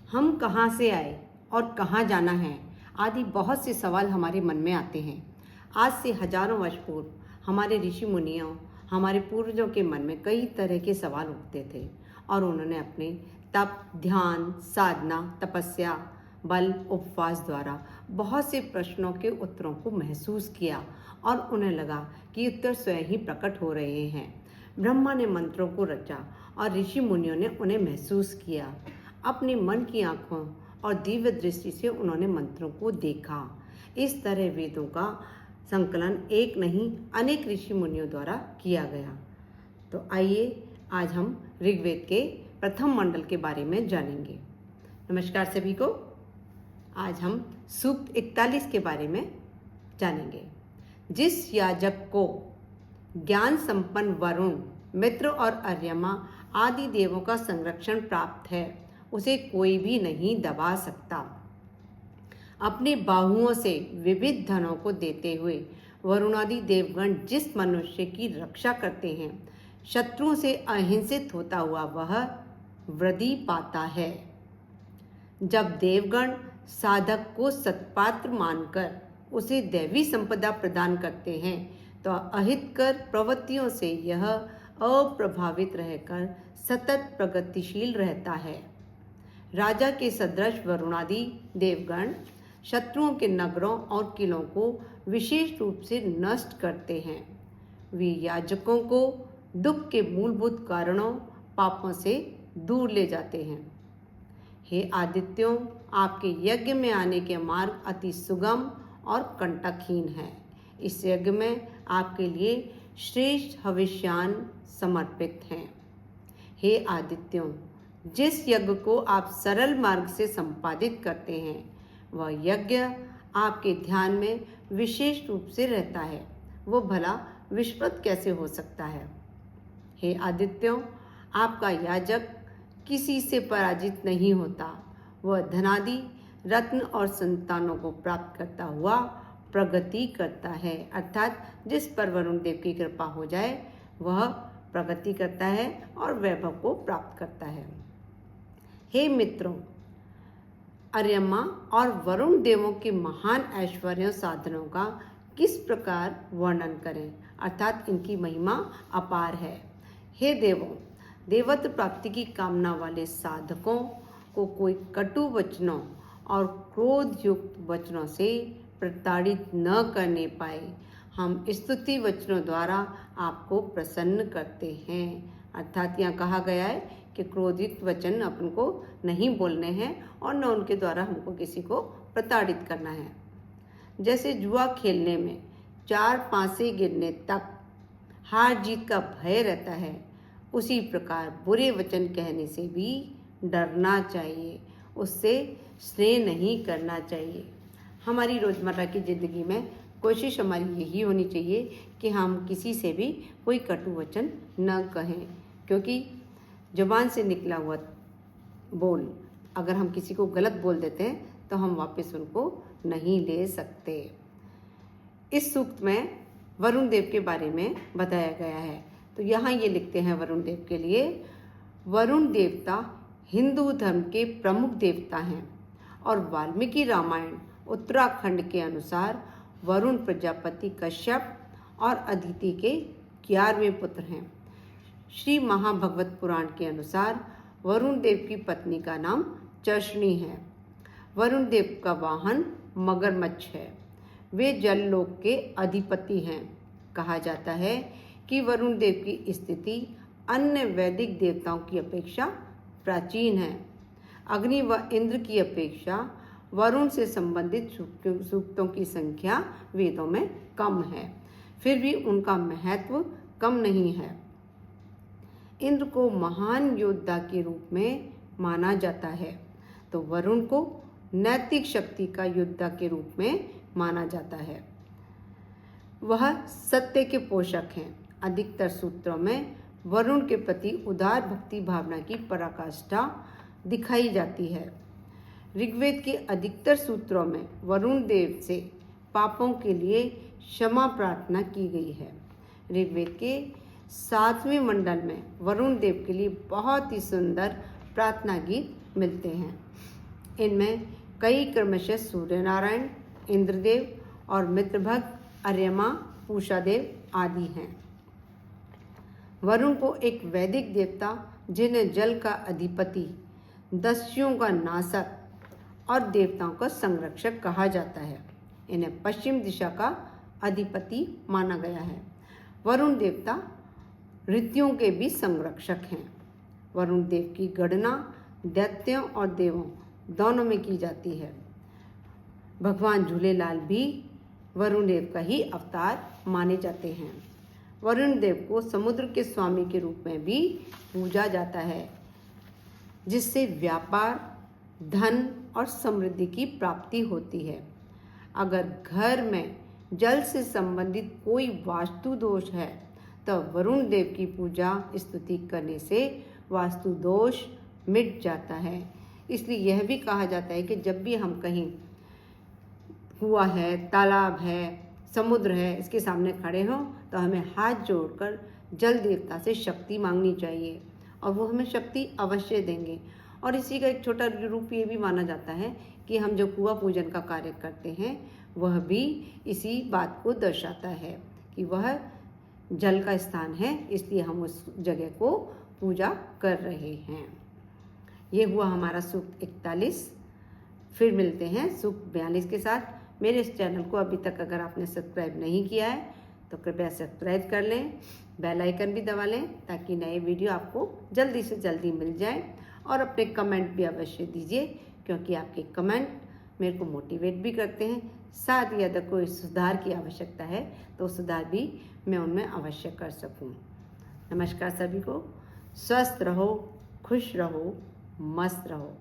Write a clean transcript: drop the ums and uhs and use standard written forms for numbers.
हम कहाँ से आए और कहाँ जाना है आदि बहुत से सवाल हमारे मन में आते हैं। आज से हजारों वर्ष पूर्व हमारे ऋषि मुनियों, हमारे पूर्वजों के मन में कई तरह के सवाल उठते थे और उन्होंने अपने तप, ध्यान, साधना, तपस्या, बल, उपवास द्वारा बहुत से प्रश्नों के उत्तरों को महसूस किया और उन्हें लगा कि उत्तर स्वयं ही प्रकट हो रहे हैं। ब्रह्मा ने मंत्रों को रचा और ऋषि मुनियों ने उन्हें महसूस किया। अपने मन की आंखों और दिव्य दृष्टि से उन्होंने मंत्रों को देखा। इस तरह वेदों का संकलन एक नहीं अनेक ऋषि मुनियों द्वारा किया गया। तो आइए आज हम ऋग्वेद के प्रथम मंडल के बारे में जानेंगे। नमस्कार सभी को। आज हम सूक्त 41 के बारे में जानेंगे। जिस याजक को ज्ञान संपन्न वरुण, मित्र और अर्यमा आदि देवों का संरक्षण प्राप्त है, उसे कोई भी नहीं दबा सकता। अपने बाहुओं से विविध धनों को देते हुए वरुणादि देवगण जिस मनुष्य की रक्षा करते हैं, शत्रुओं से अहिंसित होता हुआ वह वृद्धि पाता है। जब देवगण साधक को सत्पात्र मानकर उसे दैवी संपदा प्रदान करते हैं तो अहितकर प्रवृत्तियों से यह अप्रभावित रहकर सतत प्रगतिशील रहता है। राजा के सदृश वरुणादि देवगण शत्रुओं के नगरों और किलों को विशेष रूप से नष्ट करते हैं। वे याजकों को दुख के मूलभूत कारणों, पापों से दूर ले जाते हैं। हे आदित्यों, आपके यज्ञ में आने के मार्ग अति सुगम और कंटकहीन है। इस यज्ञ में आपके लिए श्रेष्ठ हविष्यान समर्पित हैं। हे आदित्यों, जिस यज्ञ को आप सरल मार्ग से संपादित करते हैं वह यज्ञ आपके ध्यान में विशेष रूप से रहता है, वो भला विस्मृत कैसे हो सकता है। हे आदित्यों, आपका याजक किसी से पराजित नहीं होता। वह धनादि, रत्न और संतानों को प्राप्त करता हुआ प्रगति करता है। अर्थात जिस पर वरुण देव की कृपा हो जाए वह प्रगति करता है और वैभव को प्राप्त करता है। हे मित्रों, अर्यमा और वरुण देवों के महान ऐश्वर्य साधनों का किस प्रकार वर्णन करें, अर्थात इनकी महिमा अपार है। हे देवों, देवत्व प्राप्ति की कामना वाले साधकों को कोई कटु वचनों और क्रोध युक्त वचनों से प्रताड़ित न करने पाए। हम स्तुति वचनों द्वारा आपको प्रसन्न करते हैं। अर्थात यहाँ कहा गया है कि क्रोधित वचन अपन को नहीं बोलने हैं और न उनके द्वारा हमको किसी को प्रताड़ित करना है। जैसे जुआ खेलने में 4 पासे गिरने तक हार जीत का भय रहता है, उसी प्रकार बुरे वचन कहने से भी डरना चाहिए, उससे स्नेह नहीं करना चाहिए। हमारी रोज़मर्रा की ज़िंदगी में कोशिश हमारी यही होनी चाहिए कि हम किसी से भी कोई कटु वचन न कहें, क्योंकि जुबान से निकला हुआ बोल अगर हम किसी को गलत बोल देते हैं तो हम वापस उनको नहीं ले सकते। इस सूक्त में वरुण देव के बारे में बताया गया है। तो यहाँ ये लिखते हैं वरुण देव के लिए, वरुण देवता हिंदू धर्म के प्रमुख देवता हैं और वाल्मीकि रामायण उत्तराखंड के अनुसार वरुण प्रजापति कश्यप और अदिति के 11वें पुत्र हैं। श्री महाभगवत पुराण के अनुसार वरुण देव की पत्नी का नाम चर्षणी है। वरुण देव का वाहन मगरमच्छ है। वे जललोक के अधिपति हैं। कहा जाता है कि वरुण देव की स्थिति अन्य वैदिक देवताओं की अपेक्षा प्राचीन है। अग्नि व इंद्र की अपेक्षा वरुण से संबंधित सूक्तों की संख्या वेदों में कम है, फिर भी उनका महत्व कम नहीं है। इंद्र को महान योद्धा के रूप में माना जाता है, तो वरुण को नैतिक शक्ति का योद्धा के रूप में माना जाता है। वह सत्य के पोषक हैं। अधिकतर सूत्रों में वरुण के प्रति उदार भक्ति भावना की पराकाष्ठा दिखाई जाती है। ऋग्वेद के अधिकतर सूत्रों में वरुण देव से पापों के लिए क्षमा प्रार्थना की गई है। ऋग्वेद के 7वें मंडल में वरुण देव के लिए बहुत ही सुंदर प्रार्थना गीत मिलते हैं। इनमें कई क्रमशः सूर्य नारायण, इंद्रदेव और मित्रभग, अर्यमा, पूषादेव आदि हैं। वरुण को एक वैदिक देवता जिन्हें जल का अधिपति, दस्युओं का नाशक और देवताओं का संरक्षक कहा जाता है। इन्हें पश्चिम दिशा का अधिपति माना गया है। वरुण देवता ऋतुओं के भी संरक्षक हैं। वरुण देव की गणना दैत्यों और देवों दोनों में की जाती है। भगवान झूलेलाल भी वरुण देव का ही अवतार माने जाते हैं। वरुण देव को समुद्र के स्वामी के रूप में भी पूजा जाता है, जिससे व्यापार, धन और समृद्धि की प्राप्ति होती है। अगर घर में जल से संबंधित कोई वास्तु दोष है तो वरुण देव की पूजा स्तुति करने से वास्तु दोष मिट जाता है। इसलिए यह भी कहा जाता है कि जब भी हम कहीं कुआं है, तालाब है, समुद्र है, इसके सामने खड़े हों तो हमें हाथ जोड़कर जल देवता से शक्ति मांगनी चाहिए और वो हमें शक्ति अवश्य देंगे। और इसी का एक छोटा रूप ये भी माना जाता है कि हम जो कुआं पूजन का कार्य करते हैं वह भी इसी बात को दर्शाता है कि वह जल का स्थान है, इसलिए हम उस जगह को पूजा कर रहे हैं। ये हुआ हमारा सूक्त 41। फिर मिलते हैं सूक्त 42 के साथ। मेरे इस चैनल को अभी तक अगर आपने सब्सक्राइब नहीं किया है तो कृपया सब्सक्राइब कर लें, बेल आइकन भी दबा लें ताकि नए वीडियो आपको जल्दी से जल्दी मिल जाए। और अपने कमेंट भी अवश्य दीजिए, क्योंकि आपके कमेंट मेरे को मोटिवेट भी करते हैं। साथ ही अगर कोई सुधार की आवश्यकता है तो सुधार भी मैं उनमें अवश्य कर सकूं। नमस्कार सभी को। स्वस्थ रहो, खुश रहो, मस्त रहो।